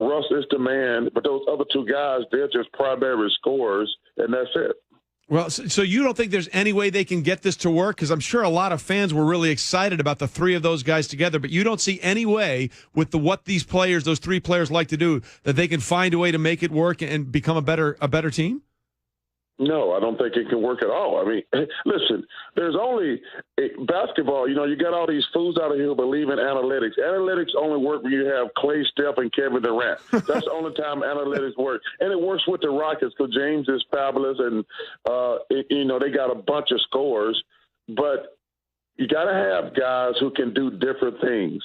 Russ is the man, but those other two guys, they're just primary scorers, and that's it. Well, so you don't think there's any way they can get this to work? Because I'm sure a lot of fans were really excited about the three of those guys together, but you don't see any way with what these players, those three players like to do, that they can find a way to make it work and become a better team? No, I don't think it can work at all. I mean, listen, there's only basketball. You got all these fools out of here who believe in analytics. Analytics only work when you have Clay, Steph, and Kevin Durant. That's the only time analytics work. And it works with the Rockets because James is fabulous, and, they got a bunch of scores. But you got to have guys who can do different things.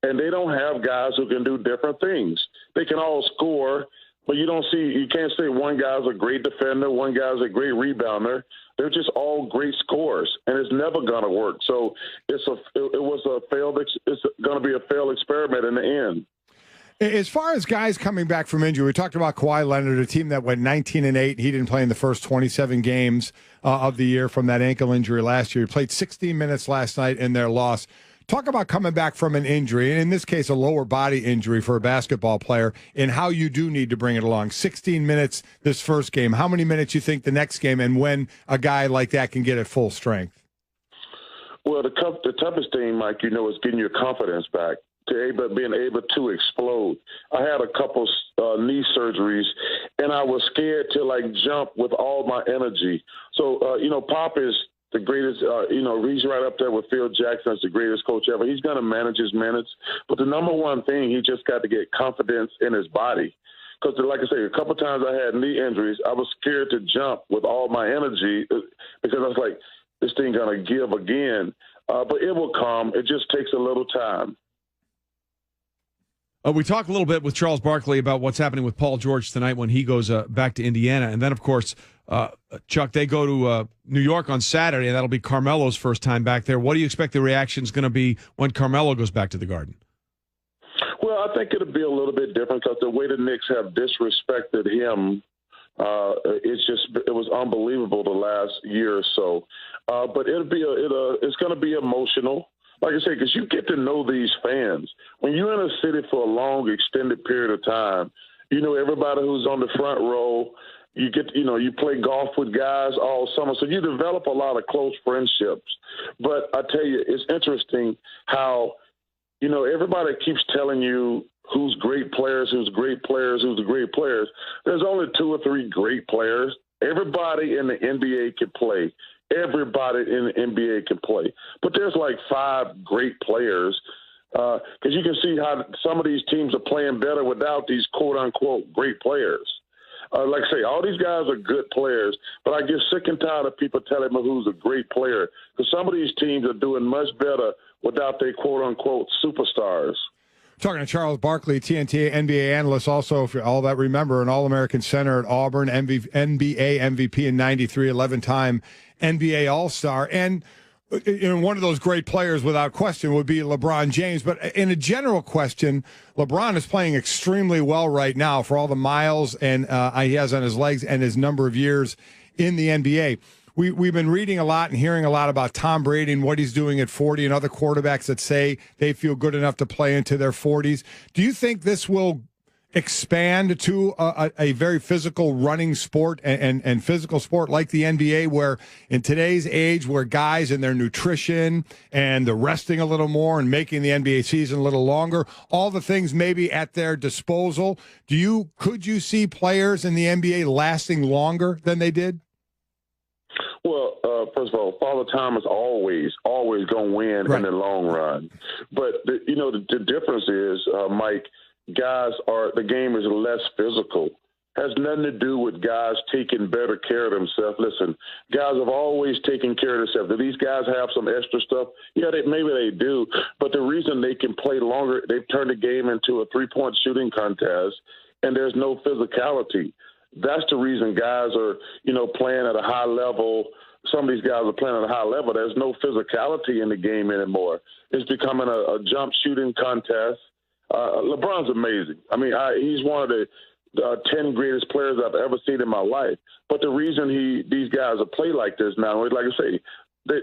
And they don't have guys who can do different things. They can all score. But you can't say one guy's a great defender, one guy's a great rebounder. They're just all great scorers, and it's never going to work. So it's going to be a failed experiment in the end. As far as guys coming back from injury, we talked about Kawhi Leonard, a team that went 19-8. He didn't play in the first 27 games of the year from that ankle injury last year. He played 16 minutes last night in their loss. Talk about coming back from an injury, and in this case, a lower body injury for a basketball player, and how you do need to bring it along. 16 minutes this first game. How many minutes you think the next game, and when a guy like that can get at full strength? Well, the toughest thing, Mike, is getting your confidence back, being able to explode. I had a couple knee surgeries, and I was scared to, jump with all my energy. So, Pop is the greatest, he's right up there with Phil Jackson as the greatest coach ever. He's going to manage his minutes. But the number one thing, he just got to get confidence in his body. Because, like I say, a couple times I had knee injuries, I was scared to jump with all my energy because I was like, this thing going to give again. But it will come. It just takes a little time. We talked a little bit with Charles Barkley about what's happening with Paul George tonight when he goes back to Indiana. And then, of course, Chuck, they go to New York on Saturday, and that'll be Carmelo's first time back there. What do you expect the reaction is going to be when Carmelo goes back to the Garden? Well, I think it'll be a little bit different because the way the Knicks have disrespected him, it was unbelievable the last year or so. But it's going to be emotional. Like I say, because you get to know these fans. When you're in a city for a long, extended period of time, everybody who's on the front row. You play golf with guys all summer, so you develop a lot of close friendships. But I tell you, it's interesting how, everybody keeps telling you who's great players, who's great players, who's the great players. There's only 2 or 3 great players. Everybody in the NBA can play. Everybody in the NBA can play. But there's 5 great players because you can see how some of these teams are playing better without these quote-unquote great players. Like I say, all these guys are good players, but I get sick and tired of people telling me who's a great player because some of these teams are doing much better without their quote-unquote superstars. Talking to Charles Barkley, TNT NBA analyst, also, if you all that remember, an All-American center at Auburn, NBA MVP in '93, 11-time NBA All-Star. And one of those great players, without question, would be LeBron James. But in a general question, LeBron is playing extremely well right now for all the miles and he has on his legs and his number of years in the NBA. We've been reading a lot and hearing a lot about Tom Brady and what he's doing at 40 and other quarterbacks that say they feel good enough to play into their 40s. Do you think this will expand to a very physical running sport and physical sport like the NBA, where in today's age where guys and their nutrition and the resting a little more and making the NBA season a little longer, all the things maybe at their disposal, could you see players in the NBA lasting longer than they did? Well, first of all, Father Time is always going to win in the long run. But, the difference is, Mike, the game is less physical. Has nothing to do with guys taking better care of themselves. Listen, guys have always taken care of themselves. Do these guys have some extra stuff? Yeah, maybe they do. But the reason they can play longer, they've turned the game into a 3-point shooting contest, and there's no physicality. That's the reason guys are, playing at a high level. Some of these guys are playing at a high level. There's no physicality in the game anymore. It's becoming a jump shooting contest. LeBron's amazing. I mean, he's one of the 10 greatest players I've ever seen in my life. But the reason these guys are play like this now, like I say,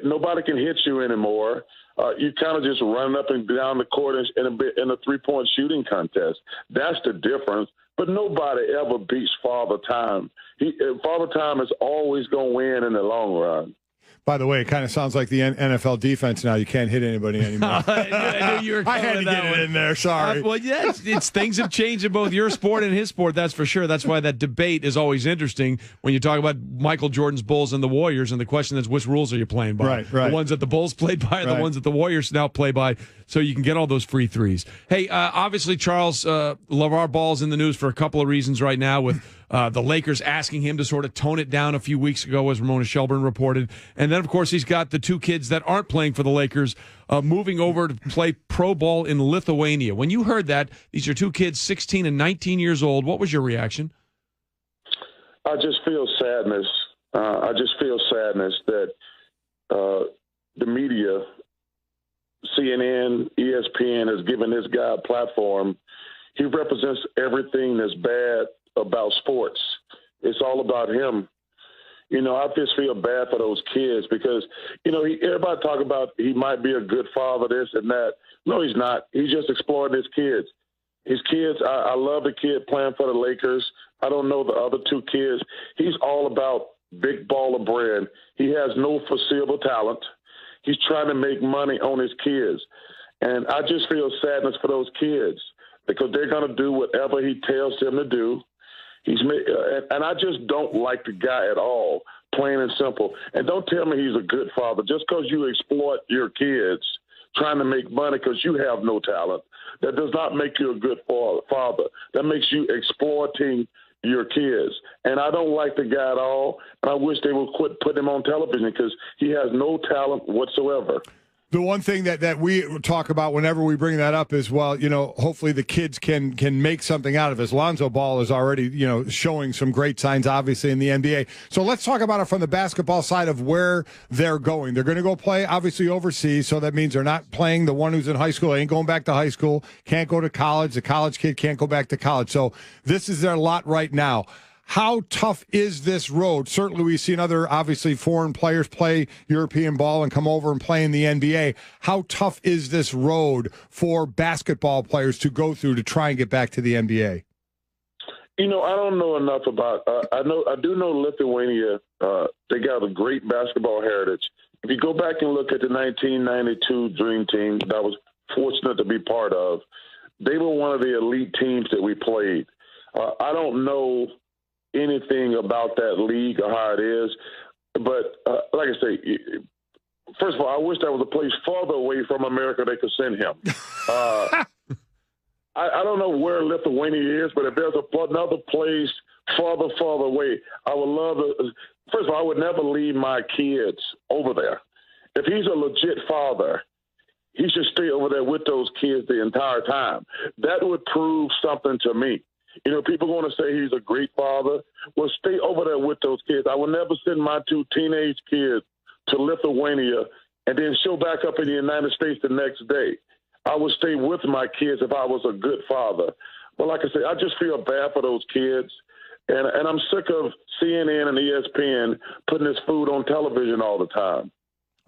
nobody can hit you anymore. You kind of just running up and down the court in a three-point shooting contest. That's the difference. But nobody ever beats Father Time. Father Time is always going to win in the long run. By the way, it kind of sounds like the NFL defense now. You can't hit anybody anymore. I knew you were I had to get it in there. Sorry. Well, yeah, it's things have changed in both your sport and his sport. That's for sure. That's why that debate is always interesting when you talk about Michael Jordan's Bulls and the Warriors. And the question is, which rules are you playing by? Right. The ones that the Bulls played by, or the ones that the Warriors now play by, so you can get all those free threes. Hey, obviously, Charles, LeVar Ball's in the news for a couple of reasons right now, with the Lakers asking him to sort of tone it down a few weeks ago, as Ramona Shelburne reported. And then, of course, he's got the two kids that aren't playing for the Lakers moving over to play pro ball in Lithuania. When you heard that, these are two kids, 16 and 19 years old, what was your reaction? I just feel sadness. That the media, CNN, ESPN, has given this guy a platform. He represents everything that's bad about sports. It's all about him. I just feel bad for those kids because, everybody talk about he might be a good father, this and that. No, he's not. He's just exploiting his kids. His kids, I love the kid playing for the Lakers. I don't know the other two kids. He's all about big baller brand. He has no foreseeable talent. He's trying to make money on his kids. And I just feel sadness for those kids because they're going to do whatever he tells them to do. And I just don't like the guy at all, plain and simple. And don't tell me he's a good father. Just because you exploit your kids trying to make money because you have no talent, that does not make you a good father. That makes you exploiting your kids. And I don't like the guy at all. And I wish they would quit putting him on television because he has no talent whatsoever. The one thing that we talk about whenever we bring that up is, well, hopefully the kids can make something out of it. Lonzo Ball is already, showing some great signs, obviously, in the NBA. So let's talk about it from the basketball side of where they're going. They're going to go play, obviously, overseas, so that means they're not playing the one who's in high school, ain't going back to high school, can't go to college. The college kid can't go back to college. So this is their lot right now. How tough is this road? Certainly, we've seen other, obviously, foreign players play European ball and come over and play in the NBA. How tough is this road for basketball players to go through to try and get back to the NBA? I don't know enough about. I do know Lithuania. They got a great basketball heritage. If you go back and look at the 1992 Dream Team that I was fortunate to be part of, they were one of the elite teams that we played. I don't know anything about that league or how it is. But like I say, first of all, I wish there was a place farther away from America they could send him. I don't know where Lithuania is, but if there's another place farther away, I would love to. First of all, I would never leave my kids over there. If he's a legit father, he should stay over there with those kids the entire time. That would prove something to me. People want to say he's a great father. Well, stay over there with those kids. I will never send my two teenage kids to Lithuania and then show back up in the United States the next day. I would stay with my kids if I was a good father. But like I said, I just feel bad for those kids. And I'm sick of CNN and ESPN putting this food on television all the time.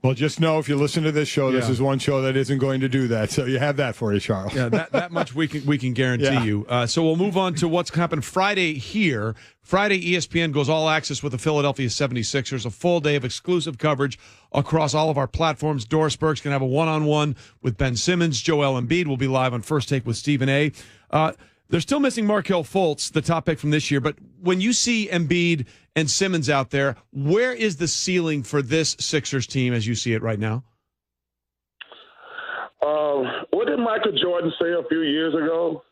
Well, just know if you listen to this show, this is one show that isn't going to do that. So you have that for you, Charles. Yeah, that much we can guarantee you. So we'll move on to what's happened Friday here. Friday, ESPN goes all access with the Philadelphia 76ers, a full day of exclusive coverage across all of our platforms. Doris Burke's going to have a one-on-one with Ben Simmons. Joel Embiid will be live on First Take with Stephen A. They're still missing Markelle Fultz, the top pick from this year. But when you see Embiid and Simmons out there, where is the ceiling for this Sixers team as you see it right now? What did Michael Jordan say a few years ago?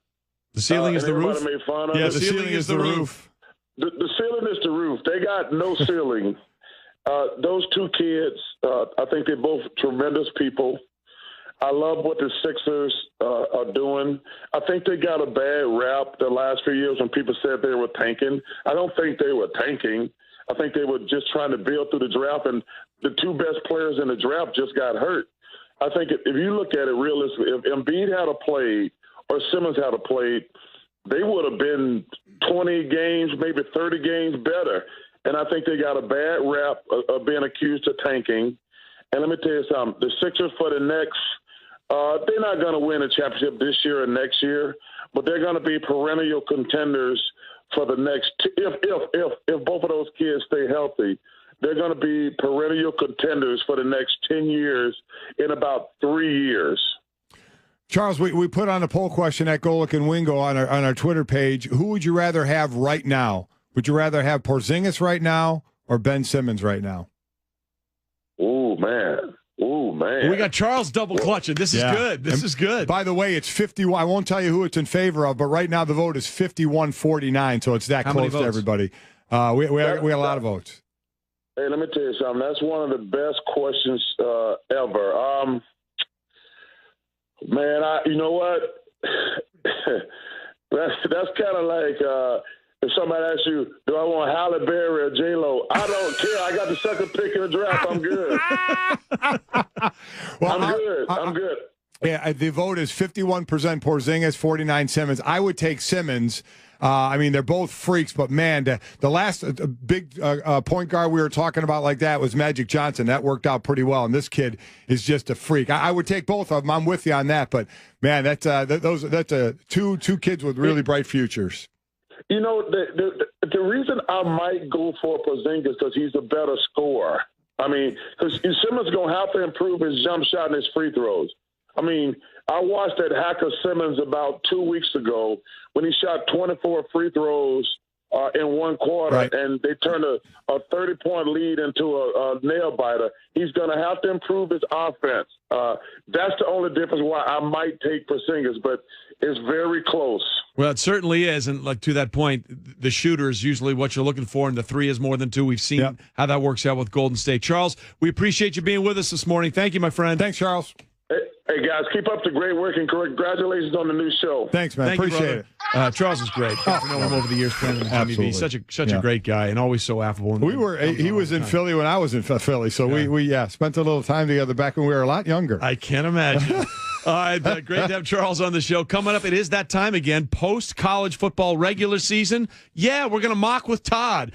The ceiling is the roof? Made fun of the ceiling is the roof. The ceiling is the roof. They got no ceiling. Those two kids, I think they're both tremendous people. I love what the Sixers are doing. I think they got a bad rap the last few years when people said they were tanking. I don't think they were tanking. I think they were just trying to build through the draft, and the two best players in the draft just got hurt. I think if you look at it realistically, if Embiid had played or Simmons had played, they would have been 20 games, maybe 30 games better. And I think they got a bad rap of being accused of tanking. And let me tell you something. The Sixers for the next they're not going to win a championship this year or next year, but they're going to be perennial contenders for the next if both of those kids stay healthy. They're going to be perennial contenders for the next 10 years in about 3 years. Charles, we put on a poll question at Golick and Wingo on our Twitter page. Who would you rather have right now? Would you rather have Porzingis right now or Ben Simmons right now? Ooh, man. We got Charles double clutching. This is good. This is good. By the way, it's 51. I won't tell you who it's in favor of, but right now the vote is 51-49, so it's that close to everybody. We got a lot of votes. Hey, let me tell you something. That's one of the best questions ever. Man, you know what? that's kind of like if somebody asks you, do I want Halle Berry or J-Lo? I don't care. I got the second pick in the draft. I'm good. I'm good. Yeah, the vote is 51% Porzingis, 49% Simmons. I would take Simmons. I mean, they're both freaks, but man, the last big point guard we were talking about like that was Magic Johnson. That worked out pretty well, and this kid is just a freak. I would take both of them. I'm with you on that, but man, that's two kids with really bright futures. You know, the reason I might go for Porzingis is because he's a better scorer. I mean, because Simmons going to have to improve his jump shot and his free throws. I mean, I watched that Hacker Simmons about 2 weeks ago when he shot 24 free throws in one quarter, right, and they turned a 30-point lead into a nail-biter. He's going to have to improve his offense. That's the only difference why I might take Porzingis, but it's very close. Well, it certainly is, and like to that point, the shooter is usually what you're looking for, and the three is more than two. We've seen how that works out with Golden State. Charles, we appreciate you being with us this morning. Thank you, my friend. Thanks, Charles. Hey, guys, keep up the great work, and congratulations on the new show. Thanks, man. Appreciate it. Charles is great. Got to know him over the years playing with Jimmy V. Such a great guy, and always so affable. He was in Philly when I was in Philly, so we spent a little time together back when we were a lot younger. I can't imagine. All right, great to have Charles on the show. Coming up, it is that time again, post-college football regular season. Yeah, we're going to mock with Todd.